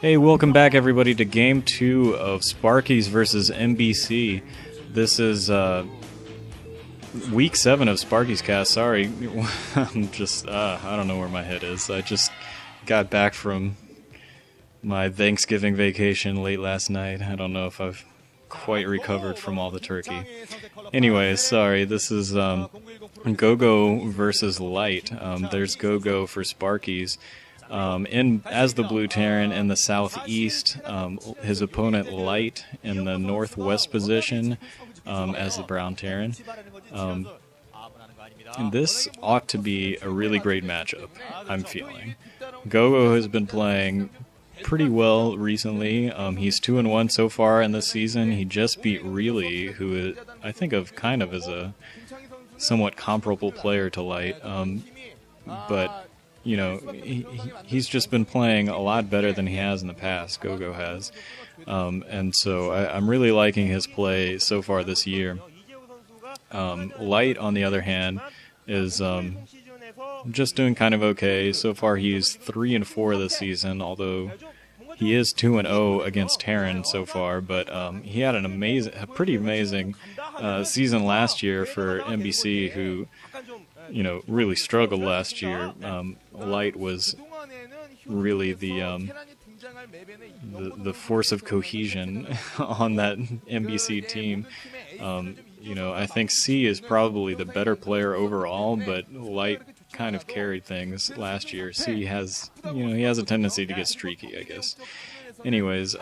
Hey, welcome back everybody to Game 2 of Sparkyz versus MBC. This is week 7 of Sparkyz cast. Sorry, I'm just, I don't know where my head is. I just got back from my Thanksgiving vacation late last night. I don't know if I've quite recovered from all the turkey. Anyways, sorry, this is go.go versus Light. There's go.go for Sparkyz. As the blue Terran in the southeast, his opponent Light in the northwest position as the brown Terran. And this ought to be a really great matchup, I'm feeling. go.go has been playing pretty well recently. He's 2-1 so far in this season. He just beat Really, who I think of kind of as a somewhat comparable player to Light. But you know, he's just been playing a lot better than he has in the past, go.go has. And so I'm really liking his play so far this year. Light, on the other hand, is just doing kind of okay. So far he's 3-4 this season, although he is 2-0 against Terran so far. But he had a pretty amazing season last year for MBC, who really struggled last year. Light was really the force of cohesion on that MBC team. I think C is probably the better player overall, but Light kind of carried things last year. C has, he has a tendency to get streaky, I guess. Anyways,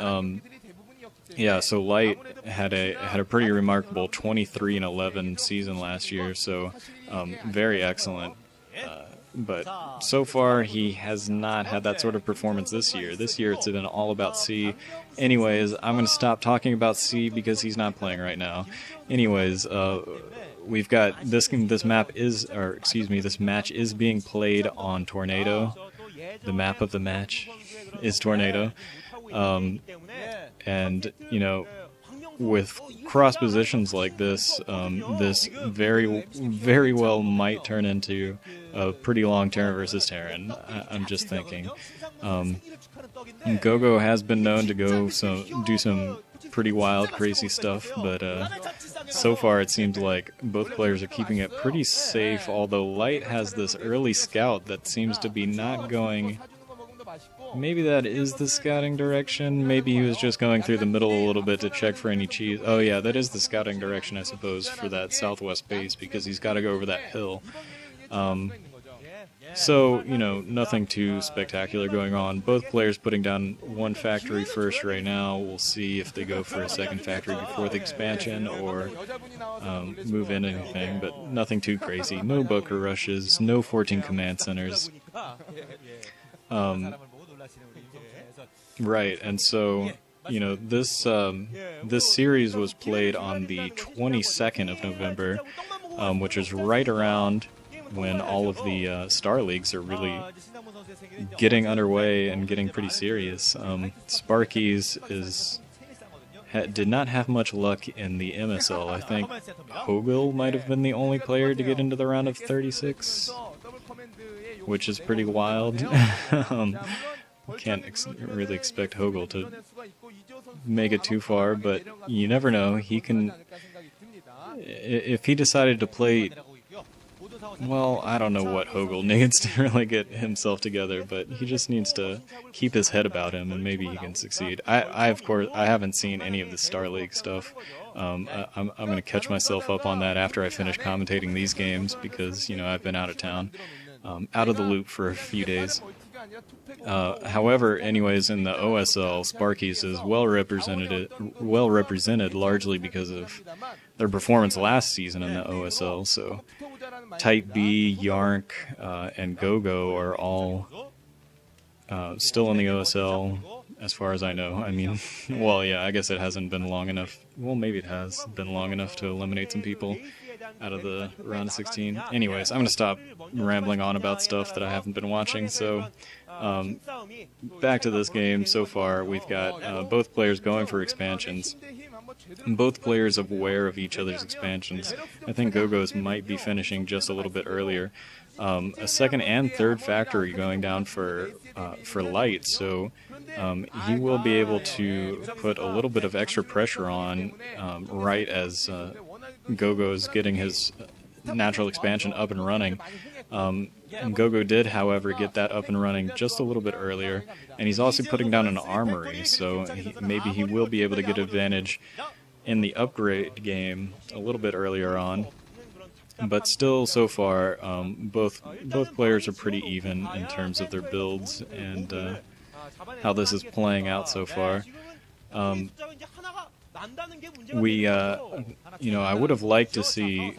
yeah, so Light had a pretty remarkable 23-11 season last year, so very excellent. But so far he has not had that sort of performance this year. This year it's been all about C. Anyways, I'm going to stop talking about C because he's not playing right now. Anyways, we've got this match is being played on Tornado. The map of the match is Tornado. And with cross positions like this, this very well might turn into a pretty long Terran versus Terran. I'm just thinking. go.go has been known to do some pretty wild, crazy stuff, but so far it seems like both players are keeping it pretty safe, although Light has this early scout that seems to be not going. Maybe that is the scouting direction. Maybe he was just going through the middle a little bit to check for any cheese. Oh yeah, that is the scouting direction, I suppose, for that southwest base, because he's got to go over that hill. So, nothing too spectacular going on. Both players putting down one factory first right now. We'll see if they go for a second factory before the expansion or move in anything, but nothing too crazy. No bunker rushes, no 14 command centers. Right, and so, this series was played on the 22nd of November, which is right around when all of the Star Leagues are really getting underway and getting pretty serious. Sparkyz did not have much luck in the MSL. I think Hogel might have been the only player to get into the round of 36, which is pretty wild. Can't really expect Hogel to make it too far, but you never know. He can, if he decided to play, well, I don't know what Hogel needs to really get himself together, but he just needs to keep his head about him, and maybe he can succeed. Of course, I haven't seen any of the Star League stuff. I'm going to catch myself up on that after I finish commentating these games, because, I've been out of town, out of the loop for a few days. However, anyways, in the OSL, Sparkyz is well represented largely because of their performance last season in the OSL. So, Type B, Yark, and go.go are all still in the OSL, as far as I know. I mean, well, yeah, I guess it hasn't been long enough. Well, maybe it has been long enough to eliminate some people out of the round of 16. Anyways, I'm going to stop rambling on about stuff that I haven't been watching. So, back to this game. So far, we've got both players going for expansions. Both players aware of each other's expansions. I think go.go's might be finishing just a little bit earlier. a second and third factory going down for Light, so he will be able to put a little bit of extra pressure on right as go.go is getting his natural expansion up and running. go.go did, however, get that up and running just a little bit earlier, and he's also putting down an armory, so maybe he will be able to get advantage in the upgrade game a little bit earlier on. But still, so far, both players are pretty even in terms of their builds and how this is playing out so far. I would have liked to see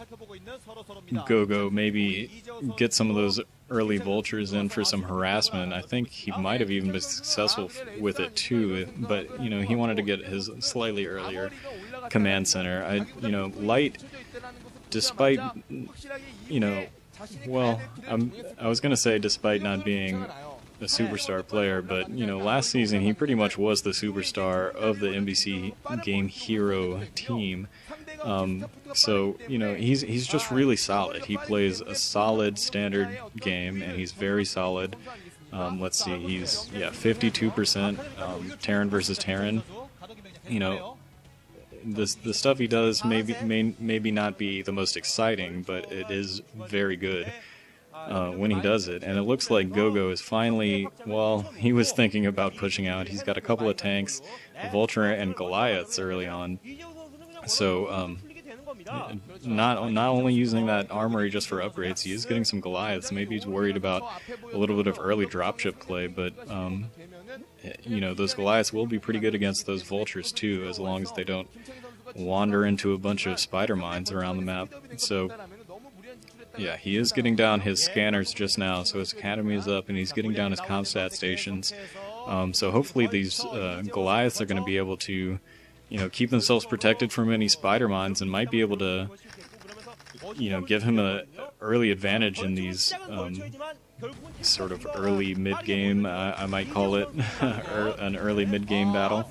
go.go maybe get some of those early vultures in for some harassment. I think he might have even been successful with it too, but he wanted to get his slightly earlier command center. Light, despite I was gonna say despite not being a superstar player, but last season he pretty much was the superstar of the MBCGame hero team. So he's just really solid. He plays a solid standard game, and he's very solid. Let's see, he's 52% Terran versus Terran. The stuff he does maybe not be the most exciting, but it is very good when he does it. And it looks like go.go is finally, he was thinking about pushing out. He's got a couple of tanks, a Vulture and Goliaths early on. So not only using that armory just for upgrades, he is getting some Goliaths. Maybe he's worried about a little bit of early dropship play, but those Goliaths will be pretty good against those Vultures too, as long as they don't wander into a bunch of spider mines around the map. So yeah, he is getting down his scanners just now, so his academy is up and he's getting down his comstat stations. So hopefully these Goliaths are going to be able to keep themselves protected from any spider mines and might be able to give him an early advantage in these sort of early mid-game, I might call it, an early mid-game battle.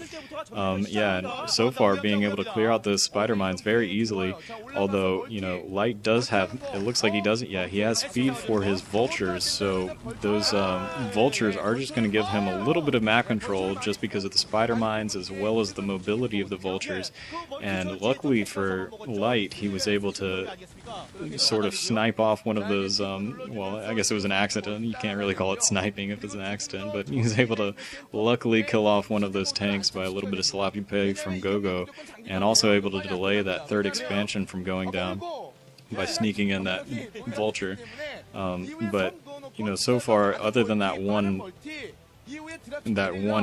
And so far being able to clear out those spider mines very easily, although, Light does have, it looks like he doesn't yet, he has speed for his Vultures, so those Vultures are just going to give him a little bit of map control just because of the spider mines as well as the mobility of the Vultures, and luckily for Light, he was able to sort of snipe off one of those, I guess it was an accident. You can't really call it sniping if it's an accident, but he was able to luckily kill off one of those tanks by a little bit of sloppy play from go.go, and also able to delay that third expansion from going down by sneaking in that Vulture. But so far, other than that one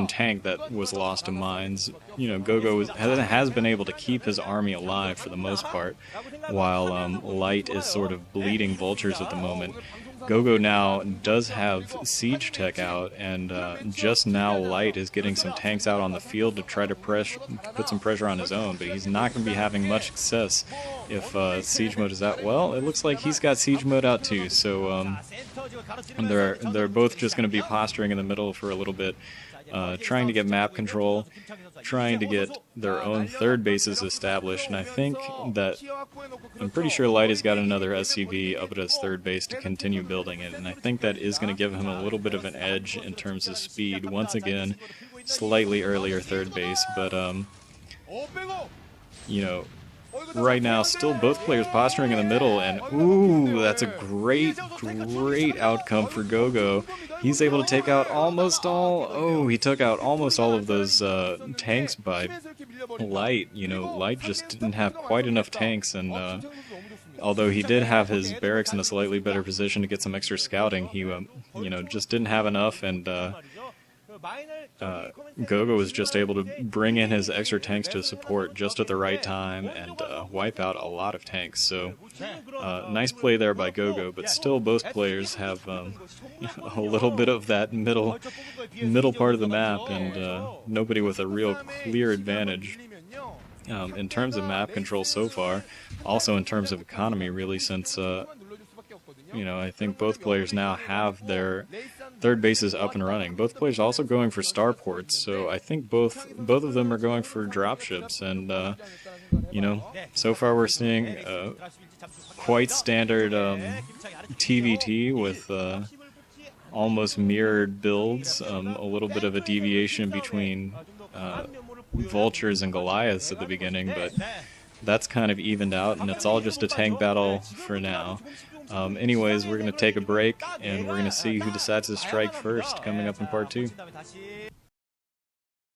tank that was lost to mines, go.go has been able to keep his army alive for the most part, while Light is sort of bleeding Vultures at the moment. go.go now does have siege tech out, and just now Light is getting some tanks out on the field to try to put some pressure on his own, but he's not going to be having much success if siege mode is out. Well, it looks like he's got siege mode out too, so they're both just going to be posturing in the middle for a little bit, trying to get map control, trying to get their own third bases established, and I think that I'm pretty sure Light has got another SCV up at his third base to continue building it, and I think that is going to give him a little bit of an edge in terms of speed. Once again, slightly earlier third base, but right now still both players posturing in the middle, and ooh, that's a great outcome for go.go. He's able to take out almost all, he took out almost all of those tanks by Light. Light just didn't have quite enough tanks, and although he did have his barracks in a slightly better position to get some extra scouting, he just didn't have enough, and go.go was just able to bring in his extra tanks to support just at the right time and wipe out a lot of tanks. So nice play there by go.go, but still both players have a little bit of that middle part of the map, and nobody with a real clear advantage in terms of map control so far. Also in terms of economy, really, since I think both players now have their third bases up and running. Both players also going for starports, so I think both of them are going for dropships, and so far we're seeing quite standard TVT with almost mirrored builds, a little bit of a deviation between Vultures and Goliaths at the beginning, but that's kind of evened out, and it's all just a tank battle for now. Anyways, we're going to take a break, and we're going to see who decides to strike first coming up in part 2.